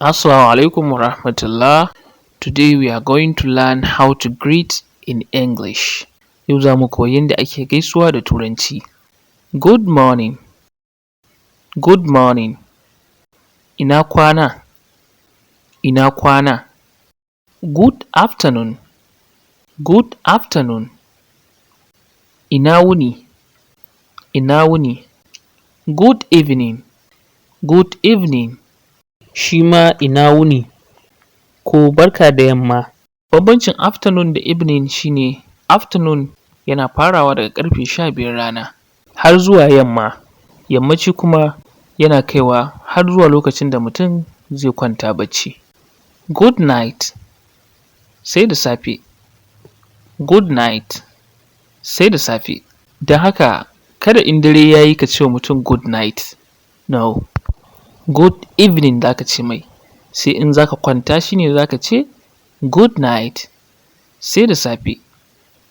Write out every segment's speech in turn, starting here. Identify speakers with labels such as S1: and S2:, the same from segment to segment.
S1: Assalamu alaikum wa rahmatullah. Today we are going to learn how to greet in English. Yau za mu koyi yadda ake gaisuwa da turanci. Good morning. Good morning. Ina kwana. Ina kwana. Good afternoon. Good afternoon. Ina wuni. Ina wuni. Good evening. Good evening. Shi ma ina wuni ko barka da yamma. Bambancin afternoon da evening shine afternoon yana farawa daga ƙarfe 12 rana har zuwa yamma. Yammaci kuma yana kaiwa har zuwa lokacin da mutum zai kwanta bacci. Good night. Sai da safe. Good night. Sai da safe. Don haka kada in dare ya yi ka ce wa mutum good night. No. Good evening za ka ce mai. Sai in za ka kwanta shi ne za ka ce good night. Sai da safe.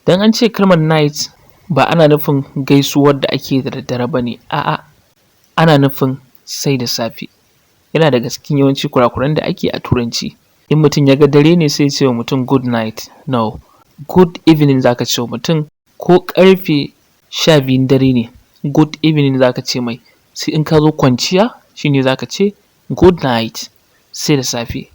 S1: Don an ce kalmar night ba ana nufin gaisuwar da ake da daddare ba ne. A'a, ana nufin sai da safe. Yana daga cikin yawanci kurakuran da ake a turanci. In mutum ya ga dare ne sai ya ce wa mutum good night. No. Good evening za ka ce wa mutum ko ƙarfe 12 dare ne. Good evening za ka ce mai. Sai in ka zo kwanciya shi ne za ka ce good night. Sai da safe.